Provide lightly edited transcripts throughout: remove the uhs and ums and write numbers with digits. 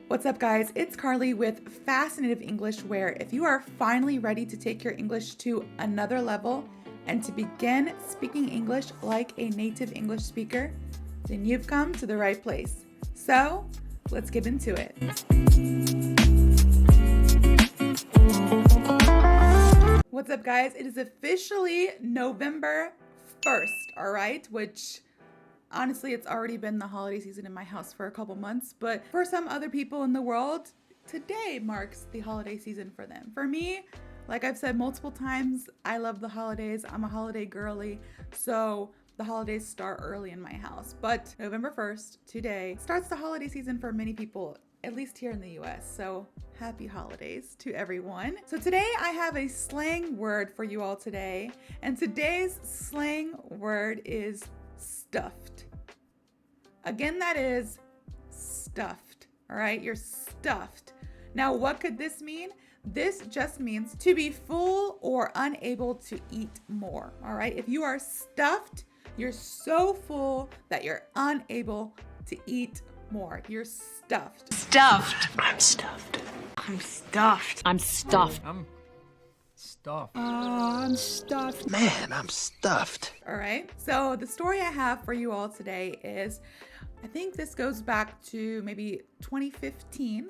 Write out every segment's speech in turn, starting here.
What's up, guys? It's Carly with FasciNATIVE English, where if you are finally ready to take your English to another level and to begin speaking English like a native English speaker, then you've come to the right place. So let's get into it. What's up, guys? It is officially November 1st, all right? Which honestly, it's already been the holiday season in my house for a couple months, but for some other people in the world, today marks the holiday season for them. For me, like I've said multiple times, I love the holidays. I'm a holiday girly, so the holidays start early in my house. But November 1st, today, starts the holiday season for many people, at least here in the US. So happy holidays to everyone. So today I have a slang word for you all today, and today's slang word is stuffed. Again, that is stuffed. All right, you're stuffed. Now, what could this mean? This just means to be full or unable to eat more. All right, if you are stuffed, you're so full that you're unable to eat more. You're stuffed. Stuffed. I'm stuffed. I'm stuffed. I'm stuffed. I'm stuffed. I'm stuffed. Man, I'm stuffed. All right. So the story I have for you all today is, I think this goes back to maybe 2015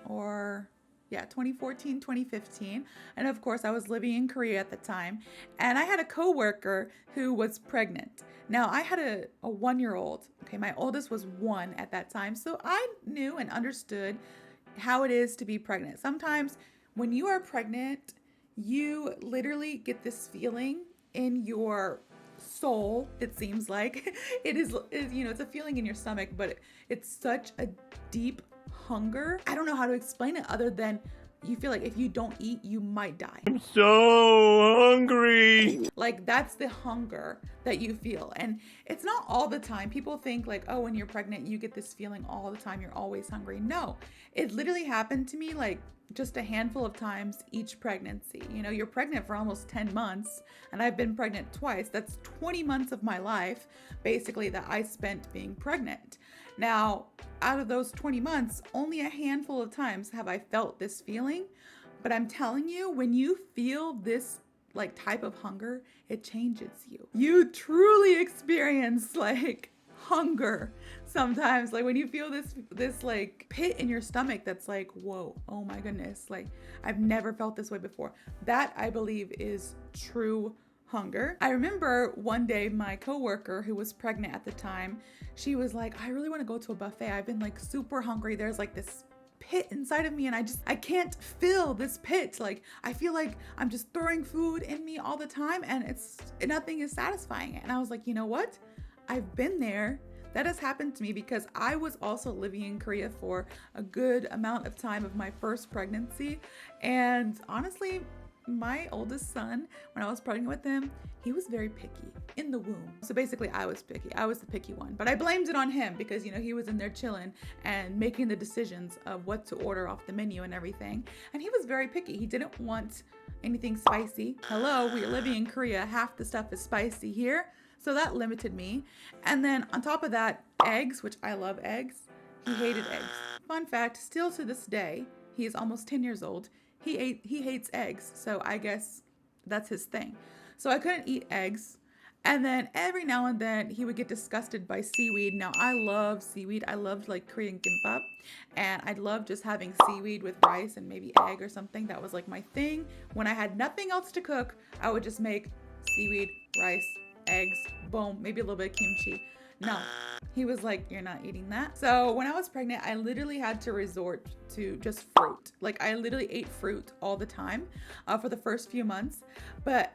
or 2014, 2015. And of course, I was living in Korea at the time, and I had a coworker who was pregnant. Now, I had a 1-year-old. Okay, my oldest was 1 at that time. So I knew and understood how it is to be pregnant. Sometimes when you are pregnant, you literally get this feeling in your soul. It seems like it's a feeling in your stomach, but it's such a deep hunger. I don't know how to explain it other than you feel like if you don't eat, you might die. I'm so hungry. Like, that's the hunger that you feel. And it's not all the time. People think like, oh, when you're pregnant, you get this feeling all the time. You're always hungry. No, it literally happened to me like just a handful of times each pregnancy. You know, you're pregnant for almost 10 months, and I've been pregnant twice. That's 20 months of my life, basically, that I spent being pregnant. Now, out of those 20 months, only a handful of times have I felt this feeling. But I'm telling you, when you feel this like type of hunger, it changes you. You truly experience like hunger sometimes, like when you feel this like pit in your stomach that's like, whoa, oh my goodness, like I've never felt this way before. That, I believe, is true hunger. I remember one day my coworker who was pregnant at the time, she was like, I really want to go to a buffet. I've been like super hungry. There's like this pit inside of me, and I can't fill this pit. Like, I feel like I'm just throwing food in me all the time, and nothing is satisfying it. And I was like, you know what? I've been there. That has happened to me because I was also living in Korea for a good amount of time of my first pregnancy. And honestly, my oldest son, when I was pregnant with him, he was very picky in the womb. So basically, I was picky. I was the picky one. But I blamed it on him because, he was in there chilling and making the decisions of what to order off the menu and everything. And he was very picky. He didn't want anything spicy. Hello, we're living in Korea. Half the stuff is spicy here. So that limited me. And then on top of that, eggs, which I love eggs. He hated eggs. Fun fact, still to this day, he is almost 10 years old. He hates eggs. So I guess that's his thing. So I couldn't eat eggs. And then every now and then he would get disgusted by seaweed. Now, I love seaweed. I loved like Korean gimbap. And I loved just having seaweed with rice and maybe egg or something. That was like my thing. When I had nothing else to cook, I would just make seaweed, rice, eggs, boom, maybe a little bit of kimchi. No, he was like, you're not eating that. So when I was pregnant, I literally had to resort to just fruit. Like, I literally ate fruit all the time for the first few months. But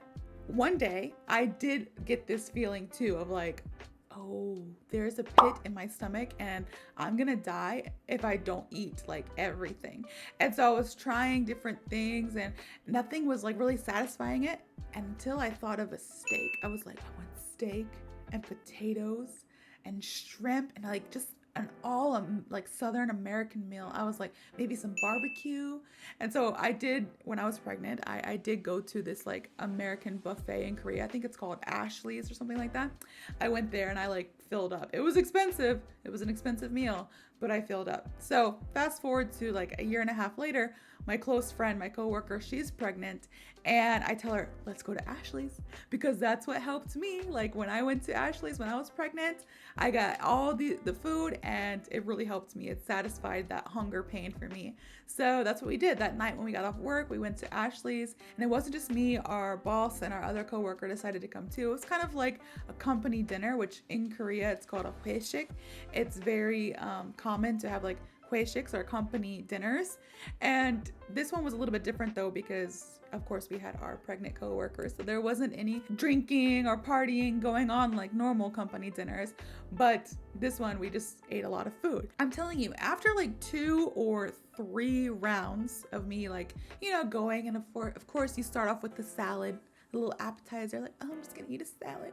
one day I did get this feeling too of like, oh, there's a pit in my stomach and I'm gonna die if I don't eat like everything. And so I was trying different things and nothing was like really satisfying it until I thought of a steak. I was like, I want steak and potatoes and shrimp and like just an all like Southern American meal. I was like, maybe some barbecue. And so I did, when I was pregnant, I did go to this like American buffet in Korea. I think it's called Ashley's or something like that. I went there and I like filled up. It was expensive. It was an expensive meal, but I filled up. So fast forward to like a year and a half later, my close friend, my coworker, she's pregnant, and I tell her, let's go to Ashley's, because that's what helped me. Like when I went to Ashley's when I was pregnant, I got all the food, and it really helped me. It satisfied that hunger pain for me. So that's what we did that night when we got off work. We went to Ashley's, and it wasn't just me. Our boss and our other coworker decided to come too. It was kind of like a company dinner, which in Korea it's called a 회식. It's very common to have like 회식s or company dinners, and this one was a little bit different though, because of course we had our pregnant coworkers, so there wasn't any drinking or partying going on like normal company dinners. But this one, we just ate a lot of food. I'm telling you, after like 2 or 3 rounds of me like, you know, going, and of course you start off with the salad, a little appetizer, like, oh, I'm just gonna eat a salad,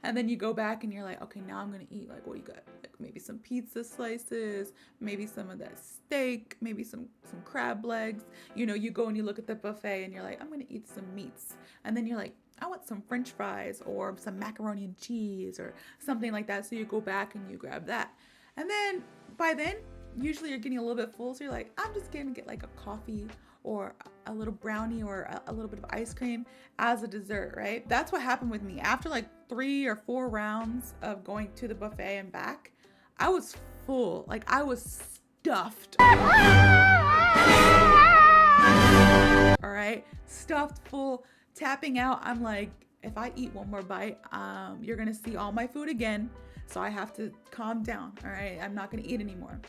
and then you go back and you're like, okay, now I'm gonna eat, like, what do you got? Like maybe some pizza slices, maybe some of that steak, maybe some crab legs. You know, you go and you look at the buffet and you're like, I'm gonna eat some meats, and then you're like, I want some French fries or some macaroni and cheese or something like that. So you go back and you grab that, and then by then usually you're getting a little bit full, so you're like, I'm just gonna get like a coffee or a little brownie or a little bit of ice cream as a dessert, right? That's what happened with me. After like 3 or 4 rounds of going to the buffet and back, I was full. Like I was stuffed. All right, stuffed, full, tapping out. I'm like, if I eat one more bite, you're gonna see all my food again. So I have to calm down. All right, I'm not gonna eat anymore.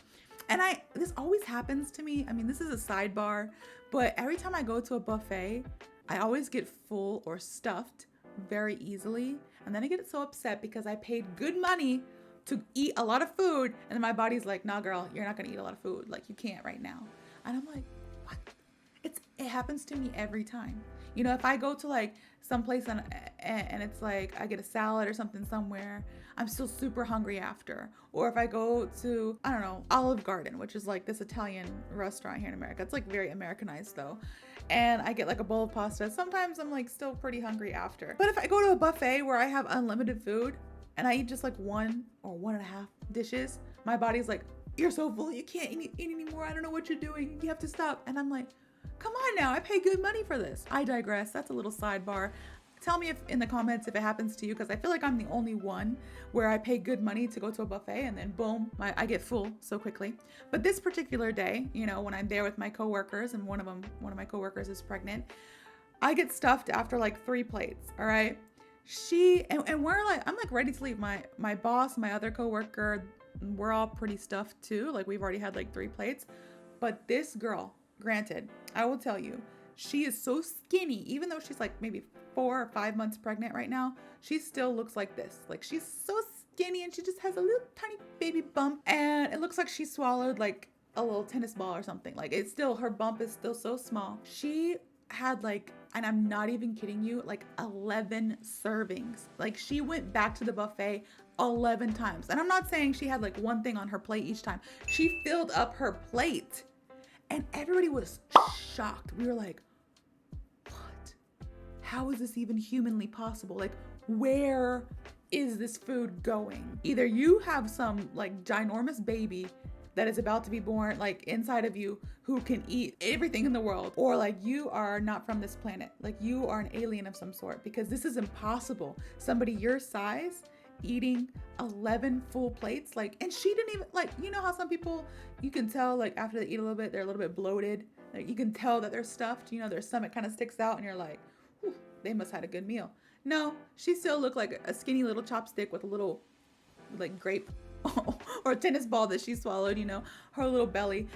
And this always happens to me. I mean, this is a sidebar, but every time I go to a buffet, I always get full or stuffed very easily. And then I get so upset because I paid good money to eat a lot of food, and then my body's like, nah, girl, you're not gonna eat a lot of food. Like, you can't right now. And I'm like, what? It happens to me every time. You know, if I go to like someplace and it's like I get a salad or something somewhere, I'm still super hungry after. Or if I go to, I don't know, Olive Garden, which is like this Italian restaurant here in America. It's like very Americanized though. And I get like a bowl of pasta. Sometimes I'm like still pretty hungry after. But if I go to a buffet where I have unlimited food and I eat just like 1 or 1.5 dishes, my body's like, you're so full, you can't eat anymore. I don't know what you're doing. You have to stop. And I'm like, come on now, I pay good money for this. I digress. That's a little sidebar. Tell me in the comments if it happens to you, because I feel like I'm the only one where I pay good money to go to a buffet and then boom, I get full so quickly. But this particular day, you know, when I'm there with my coworkers and one of my coworkers is pregnant, I get stuffed after like 3 plates. All right. And we're like, I'm like ready to leave. My boss, my other coworker, we're all pretty stuffed too. Like we've already had like 3 plates. But this girl, granted, I will tell you, she is so skinny. Even though she's like maybe 4 or 5 months pregnant right now, she still looks like this. Like she's so skinny and she just has a little tiny baby bump, and it looks like she swallowed like a little tennis ball or something. Like it's still, her bump is still so small. She had like, and I'm not even kidding you, like 11 servings. Like she went back to the buffet 11 times. And I'm not saying she had like one thing on her plate each time. She filled up her plate. And everybody was shocked. We were like, what? How is this even humanly possible? Like, where is this food going? Either you have some like ginormous baby that is about to be born like inside of you who can eat everything in the world, or like you are not from this planet. Like you are an alien of some sort, because this is impossible. Somebody your size eating 11 full plates, like, and she didn't even, like, you know how some people, you can tell like after they eat a little bit, they're a little bit bloated, like you can tell that they're stuffed, you know, their stomach kind of sticks out and you're like, they must have had a good meal. No, she still looked like a skinny little chopstick with a little like grape or tennis ball that she swallowed, you know, her little belly.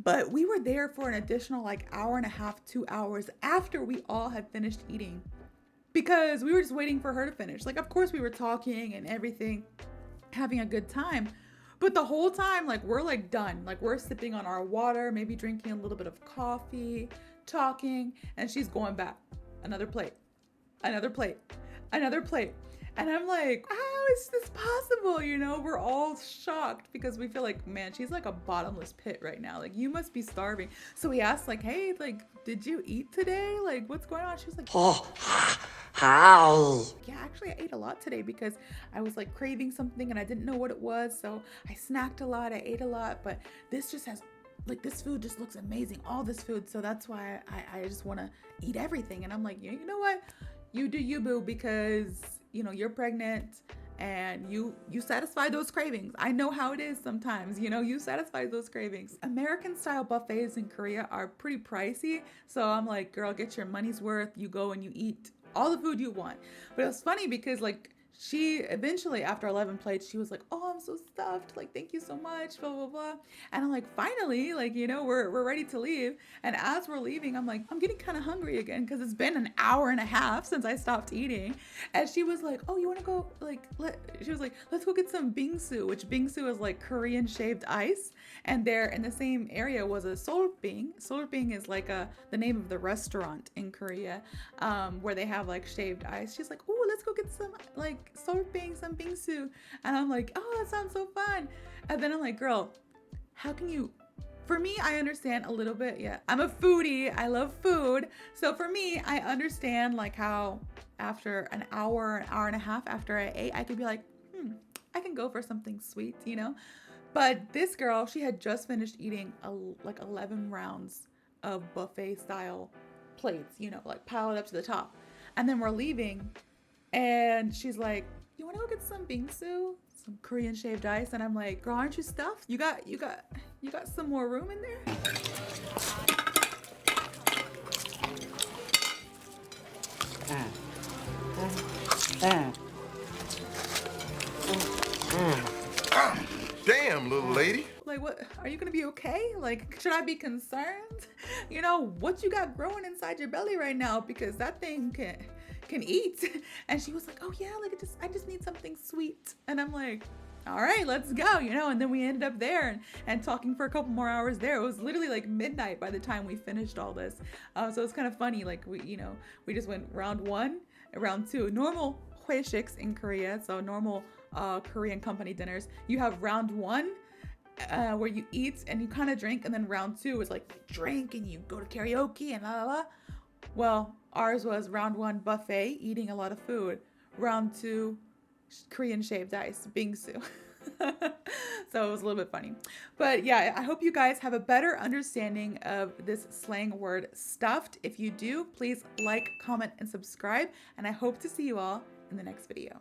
But we were there for an additional like 1.5 hours, 2 hours after we all had finished eating, because we were just waiting for her to finish. Like, of course we were talking and everything, having a good time, but the whole time, like, we're like done. Like, we're sipping on our water, maybe drinking a little bit of coffee, talking, and she's going back. Another plate, another plate, another plate. And I'm like, how is this possible? You know, we're all shocked because we feel like, man, she's like a bottomless pit right now. Like, you must be starving. So we asked like, hey, like, did you eat today? Like, what's going on? She was like, Yeah, actually I ate a lot today because I was like craving something and I didn't know what it was. So I snacked a lot, I ate a lot, but this just has like this food just looks amazing. All this food. So that's why I just want to eat everything. And I'm like, yeah, you know what? You do you, boo, because you know you're pregnant and you satisfy those cravings. I know how it is sometimes, you know, you satisfy those cravings. American style buffets in Korea are pretty pricey, so I'm like, girl, get your money's worth. You go and you eat all the food you want. But it was funny because like she eventually, after 11 plates, she was like, oh, I'm so stuffed, like thank you so much, blah blah blah. And I'm like, finally, like, you know, we're ready to leave. And as we're leaving, I'm like, I'm getting kind of hungry again because it's been an hour and a half since I stopped eating. And she was like, oh, you want to go, like, she was like, let's go get some bingsu, which bingsu is like Korean shaved ice. And there in the same area was a solbing. Solbing is like the name of the restaurant in Korea, where they have like shaved ice. She's like, oh, let's go get some like solbing, some bingsu. And I'm like, oh, that sounds so fun. And then I'm like, girl, how can you, for me, I understand a little bit. Yeah, I'm a foodie. I love food. So for me, I understand like how after an hour and a half after I ate, I could be like, I can go for something sweet, you know? But this girl, she had just finished eating like 11 rounds of buffet style plates, you know, like piled up to the top. And then we're leaving and she's like, you want to go get some bingsu, some Korean shaved ice? And I'm like, girl, aren't you stuffed? You got some more room in there? Damn, little lady. Like, what, are you gonna be okay? Like, should I be concerned? You know, what you got growing inside your belly right now? Because that thing can eat. And she was like, oh yeah, like I just need something sweet. And I'm like, all right, let's go, you know. And then we ended up there and talking for a couple more hours there. It was literally like midnight by the time we finished all this. So it's kind of funny, like we just went round one, round two, normal hueshiks in Korea, so normal Korean company dinners. You have round one, where you eat and you kind of drink, and then round two is like you drink and you go to karaoke and la la la. Well, ours was round one buffet, eating a lot of food. Round two, Korean shaved ice, bingsu. So it was a little bit funny. But yeah, I hope you guys have a better understanding of this slang word stuffed. If you do, please like, comment, and subscribe. And I hope to see you all in the next video.